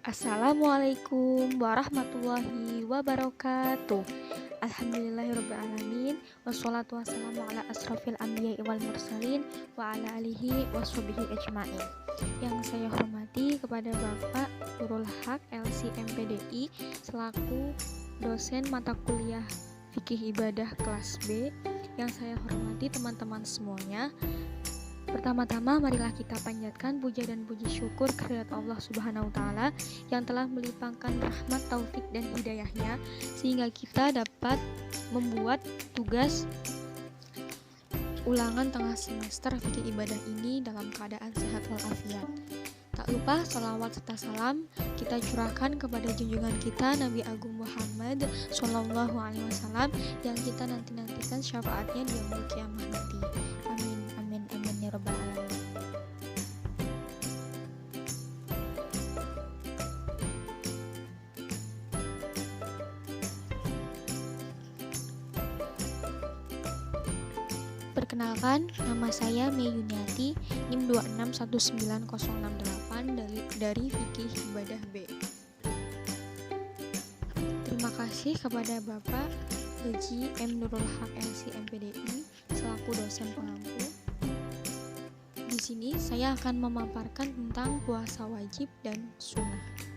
Assalamualaikum warahmatullahi wabarakatuh. Alhamdulillahirrabbilalamin. Wassalatu wassalamu ala asrafil anbiya wal mursalin wa ala alihi washabihi ajma'in. Yang saya hormati kepada Bapak Nurul Haq LC MPDI selaku dosen mata kuliah Fikih Ibadah kelas B. Yang saya hormati teman-teman semuanya. Pertama-tama marilah kita panjatkan puja dan puji syukur kehadirat Allah Subhanahu wa taala yang telah melimpahkan rahmat, taufik dan hidayahnya sehingga kita dapat membuat tugas ulangan tengah semester fikih ibadah ini dalam keadaan sehat walafiat. Tak lupa sholawat serta salam kita curahkan kepada junjungan kita Nabi Agung Muhammad Sallallahu Alaihi Wasallam yang kita nantikan syafaatnya di yaumul kiamah nanti. Amin amin amin ya rabbal alamin. Perkenalkan, nama saya Mei Yuniati, NIM 2619068 dari Fikih Ibadah B. Terima kasih kepada Bapak Haji M. Nurul Haq LC MPDI selaku dosen pengampu. Di sini saya akan memaparkan tentang puasa wajib dan sunnah.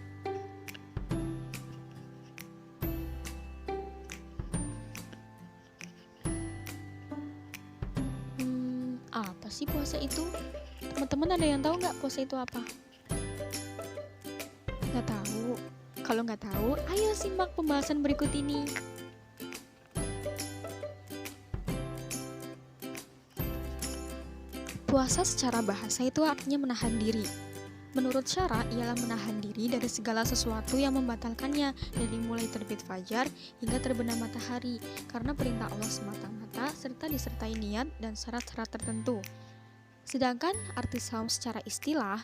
Apa sih puasa itu? Teman-teman ada yang tahu nggak puasa itu apa? Nggak tahu? Kalau nggak tahu, ayo simak pembahasan berikut ini. Puasa secara bahasa itu artinya menahan diri. Menurut syara, ialah menahan diri dari segala sesuatu yang membatalkannya dari mulai terbit fajar hingga terbenam matahari karena perintah Allah semata-mata serta disertai niat dan syarat-syarat tertentu. Sedangkan arti saum secara istilah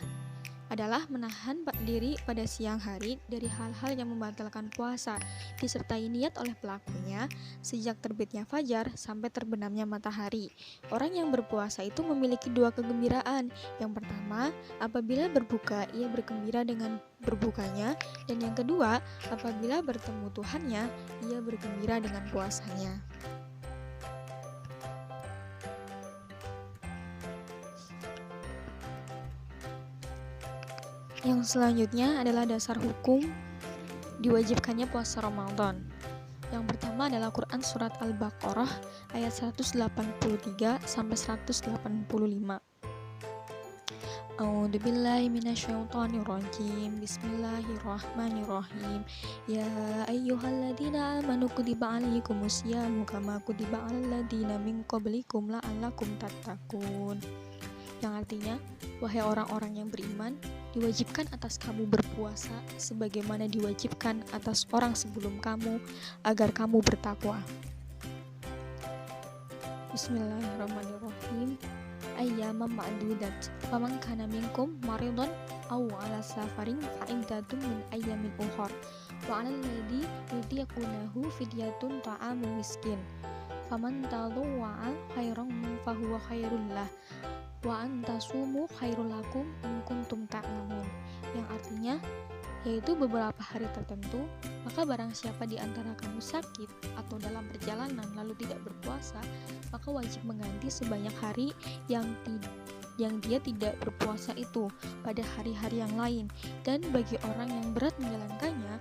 adalah menahan diri pada siang hari dari hal-hal yang membatalkan puasa, disertai niat oleh pelakunya sejak terbitnya fajar sampai terbenamnya matahari. Orang yang berpuasa itu memiliki dua kegembiraan. Yang pertama, apabila berbuka, ia bergembira dengan berbukanya, dan yang kedua, apabila bertemu Tuhannya, ia bergembira dengan puasanya. Yang selanjutnya adalah dasar hukum diwajibkannya puasa Ramadan. Yang pertama adalah Quran Surat Al-Baqarah ayat 183 sampai 185. A'udzubillahi minasyaitonirrajim. Bismillahirrahmanirrahim. Ya ayyuhalladzina amanu kutiba alaikumusyamu kama kutiba alal ladzina min qablikum la'allakum tattaqun. Yang artinya, wahai orang-orang yang beriman, diwajibkan atas kamu berpuasa sebagaimana diwajibkan atas orang sebelum kamu agar kamu bertakwa. Bismillahirrahmanirrahim. Ayyaman ma'dudat. Faman kana minkum maridun aw 'ala safarin fa iddatun min ayyamin ukhra. Wa 'alal ladzi yutiqunahu fidyatun ta'amu miskin. Faman tadawwa'a khairan fahuwa khairul lah. Wa antasumu khairul lakum in kuntum ta'lamun. Yang artinya yaitu beberapa hari tertentu, maka barang siapa di antara kamu sakit atau dalam perjalanan lalu tidak berpuasa, maka wajib mengganti sebanyak hari yang dia tidak berpuasa itu pada hari-hari yang lain. Dan bagi orang yang berat menjalankannya,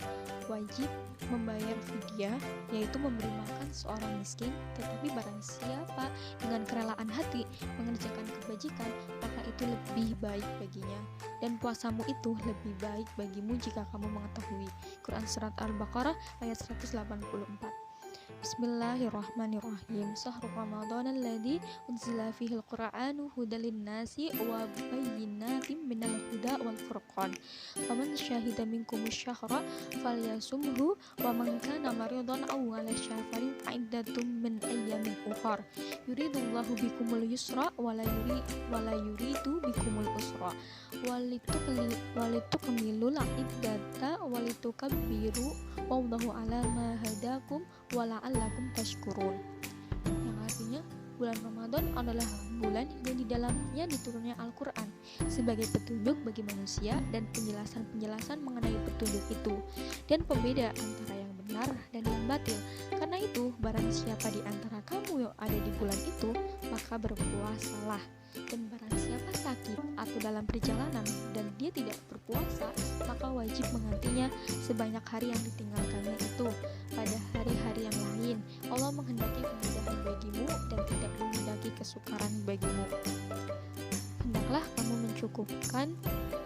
wajib membayar fidyah, yaitu memberi makan seorang miskin. Tetapi barang siapa dengan kerelaan hati mengerjakan kebajikan, maka itu lebih baik baginya, dan puasamu itu lebih baik bagimu jika kamu mengetahui. Quran Surat Al-Baqarah ayat 184. Bismillahirrahmanirrahim. Syahrul Ramadan alladzi unzila fihil Qur'anu hudal linnasi wa bayyinatin minal huda wal furqan. Faman syahida minkumus syahra falyasumhu wa man kana maridan aw 'ala safarin fa'iddatun min ayyamin ukhra. Yuridullahu bikumul yusra wa la yuridu bikumul usra. Walitukmilul iddata walitukabbiru wallahu ala ma hadakum wa la'allakum tashkurun. Yang artinya Bulan Ramadan adalah bulan yang di dalamnya diturunnya Al-Quran sebagai petunjuk bagi manusia dan penjelasan-penjelasan mengenai petunjuk itu dan pembeda antara yang benar dan yang batil. Karena itu, barang siapa di antara kamu yang ada di bulan itu, maka berpuasalah. Dan barang siapa sakit atau dalam perjalanan dan dia tidak berpuasa, maka wajib menggantinya sebanyak hari yang ditinggalkannya itu pada hari-hari yang lain. Allah menghendaki kemudahan bagimu dan tidak menghendaki kesukaran bagimu. Hendaklah kamu mencukupkan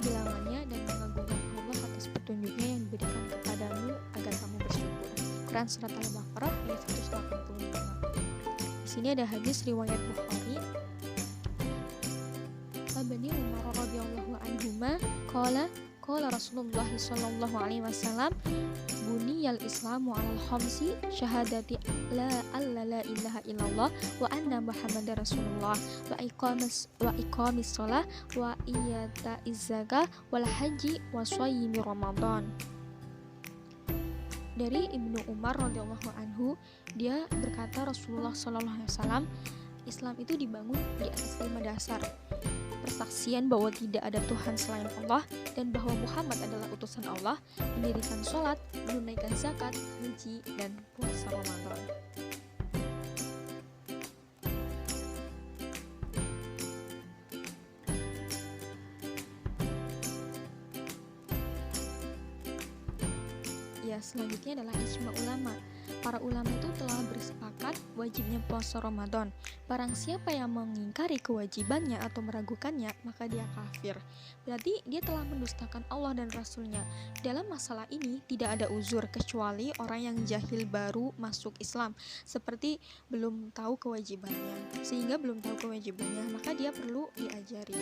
bilangannya dan mengagungkan Allah atas petunjuknya yang diberikan kepadamu agar kamu bersyukur. Quran Surat Al-Baqarah ayat 185. Di sini ada hadis riwayat Bukhari. Bani Umar radhiyallahu anhuma qala Rasulullah sallallahu alaihi wasallam buniyal islamu alal khamsi syahadati la ilaha illallah wa anna muhammadar rasulullah wa iqamis shalah wa iyataiz zakah wal haji wa shaumi ramadan. Dari Ibnu Umar radhiyallahu anhu, dia berkata Rasulullah sallallahu alaihi wasallam, Islam itu dibangun di atas 5 dasar. Persaksian bahwa tidak ada Tuhan selain Allah dan bahwa Muhammad adalah utusan Allah, mendirikan sholat, menunaikan zakat, haji, dan puasa Ramadan. Ya, selanjutnya adalah ijma ulama. Para ulama itu telah bersepakat wajibnya puasa Ramadan. Barang siapa yang mengingkari kewajibannya atau meragukannya, maka dia kafir. Berarti dia telah mendustakan Allah dan Rasulnya. Dalam masalah ini tidak ada uzur kecuali orang yang jahil baru masuk Islam, seperti belum tahu kewajibannya. Sehingga belum tahu kewajibannya, maka dia perlu diajari.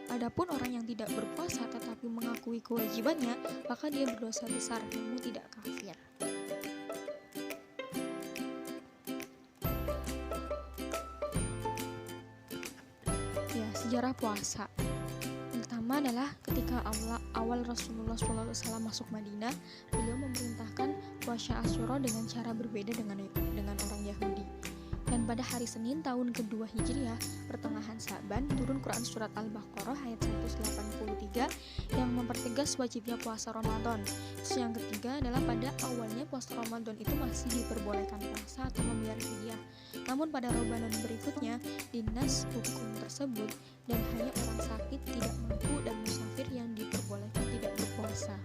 Adapun orang yang tidak berpuasa tetapi mengakui kewajibannya, maka dia berdosa besar, namun tidak kafir. Sejarah puasa. Pertama adalah ketika awal Rasulullah SAW masuk Madinah, beliau memerintahkan puasa Asyura dengan cara berbeda dengan orang Yahudi. Dan pada hari Senin tahun kedua Hijriah, pertengahan Sa'ban, turun Quran Surat Al-Baqarah ayat 183 yang mempertegas wajibnya puasa Ramadan. Terus yang ketiga adalah pada awalnya puasa Ramadan itu masih diperbolehkan puasa atau membayar fidyah. Namun pada Ramadan berikutnya, dinas hukum tersebut dan hanya orang sakit, tidak mampu, dan musafir yang diperbolehkan tidak berpuasa.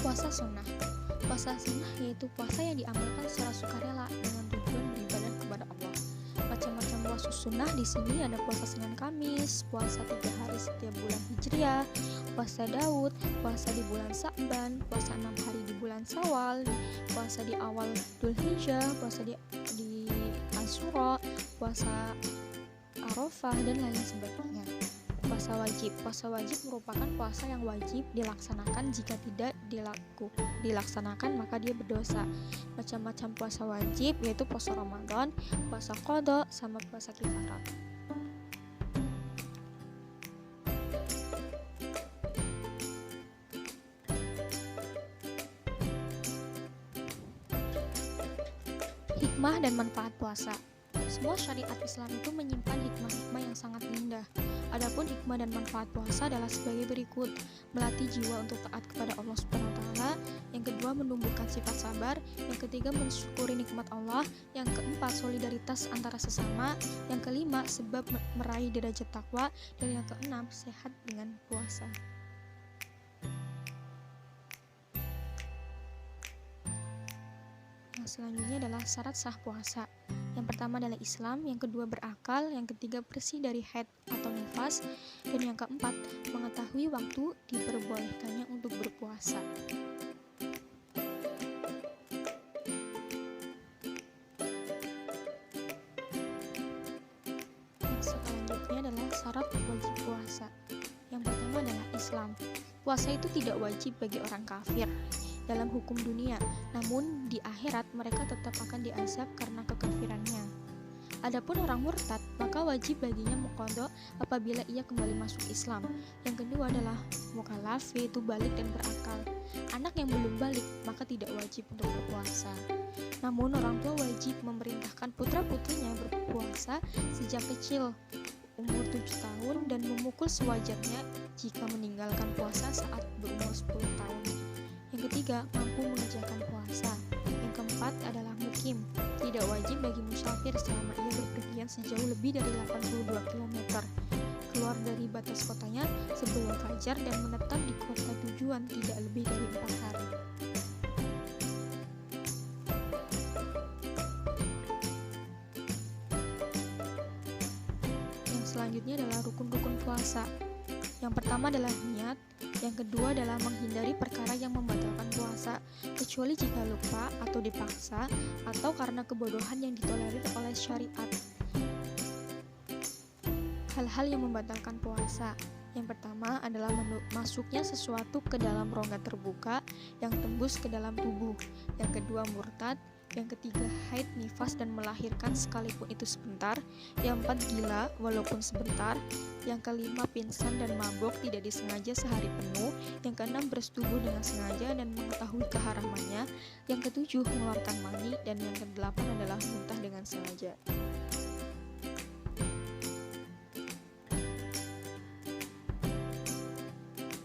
Puasa sunnah. Puasa sunnah yaitu puasa yang diamalkan secara sukarela dengan tujuan beribadah kepada Allah. Macam-macam puasa sunnah di sini ada puasa Senin Kamis, puasa 3 hari setiap bulan Hijriah, puasa Daud, puasa di bulan Sa'ban, puasa 6 hari di bulan Syawal, puasa di awal Dzulhijjah, puasa di Asyura, puasa Arafah, dan lain sebagainya. Puasa wajib merupakan puasa yang wajib dilaksanakan. Jika tidak dilaksanakan maka dia berdosa. Macam-macam puasa wajib yaitu puasa Ramadan, puasa qada, sama puasa kifarat. Hikmah dan manfaat puasa. Semua syariat Islam itu menyimpan hikmah-hikmah yang sangat indah. Adapun hikmah dan manfaat puasa adalah sebagai berikut: melatih jiwa untuk taat kepada Allah Subhanahu wa taala, yang kedua menumbuhkan sifat sabar, yang ketiga mensyukuri nikmat Allah, yang keempat solidaritas antara sesama, yang kelima sebab meraih derajat takwa, dan yang keenam sehat dengan puasa. Selanjutnya adalah syarat sah puasa. Yang pertama adalah Islam, yang kedua berakal, yang ketiga bersih dari haid atau nifas, dan yang keempat mengetahui waktu diperbolehkannya untuk berpuasa. Yang selanjutnya adalah syarat wajib puasa. Yang pertama adalah Islam. Puasa itu tidak wajib bagi orang kafir dalam hukum dunia, namun di akhirat mereka tetap akan diazab karena kekafirannya. Adapun orang murtad, maka wajib baginya mengqadha apabila ia kembali masuk Islam. Yang kedua adalah mukallaf, yaitu balik dan berakal. Anak yang belum balik, maka tidak wajib untuk berpuasa. Namun orang tua wajib memerintahkan putra-putrinya berpuasa sejak kecil, umur 7 tahun, dan memukul sewajarnya jika meninggalkan puasa saat berumur 10 tahun. Yang ketiga, mampu mengerjakan puasa. Yang keempat adalah mukim. Tidak wajib bagi musafir selama ia berpergian sejauh lebih dari 82 km keluar dari batas kotanya sebelum fajar dan menetap di kota tujuan tidak lebih dari 4 hari. Yang selanjutnya adalah rukun-rukun puasa. Yang pertama adalah niat, yang kedua adalah menghindari perkara yang membatalkan puasa, kecuali jika lupa atau dipaksa, atau karena kebodohan yang ditolerir oleh syariat. Hal-hal yang membatalkan puasa. Yang pertama adalah masuknya sesuatu ke dalam rongga terbuka yang tembus ke dalam tubuh. Yang kedua murtad. Yang ketiga haid, nifas, dan melahirkan sekalipun itu sebentar. Yang empat gila walaupun sebentar. Yang kelima pingsan dan mabok tidak disengaja sehari penuh. Yang keenam bersetubuh dengan sengaja dan mengetahui keharamannya. Yang ketujuh mengeluarkan mani. Dan yang kedelapan adalah muntah dengan sengaja.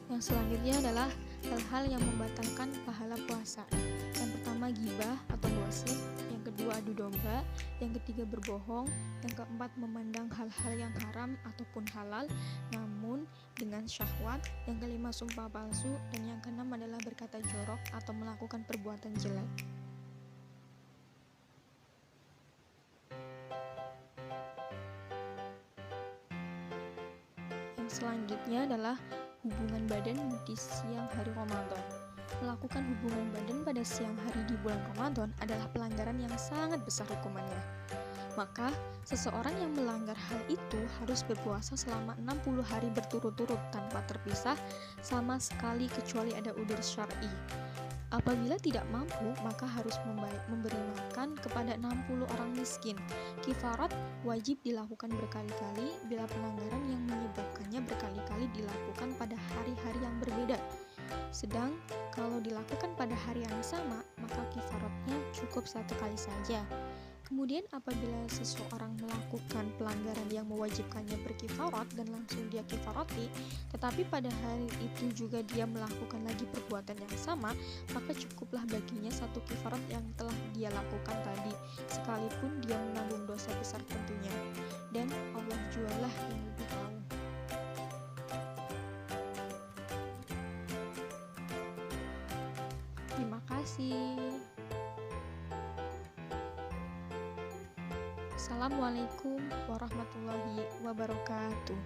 Yang selanjutnya adalah hal-hal yang membatalkan pahala puasa. Yang pertama ghibah atau gosip, yang kedua adu domba, yang ketiga berbohong, yang keempat memandang hal-hal yang haram ataupun halal namun dengan syahwat, yang kelima sumpah palsu, dan yang keenam adalah berkata jorok atau melakukan perbuatan jelek. Yang selanjutnya adalah hubungan badan di siang hari Ramadan. Melakukan hubungan badan pada siang hari di bulan Ramadan adalah pelanggaran yang sangat besar hukumannya. Maka, seseorang yang melanggar hal itu harus berpuasa selama 60 hari berturut-turut tanpa terpisah sama sekali kecuali ada udzur syar'i. Apabila tidak mampu, maka harus memberi makan kepada 60 orang miskin. Kifarat wajib dilakukan berkali-kali bila pelanggaran yang menyebabkannya berkali-kali dilakukan pada hari-hari yang berbeda. Sedang kalau dilakukan pada hari yang sama, maka kifaratnya cukup 1 kali saja. Kemudian apabila seseorang melakukan pelanggaran yang mewajibkannya berkifarat dan langsung dia kifarati, tetapi pada hari itu juga dia melakukan lagi perbuatan yang sama, maka cukuplah baginya 1 kifarat yang telah dia lakukan tadi, sekalipun dia menanggung dosa besar tentunya. Dan Allah jualah yang lebih tahu. Terima kasih. Assalamualaikum warahmatullahi wabarakatuh.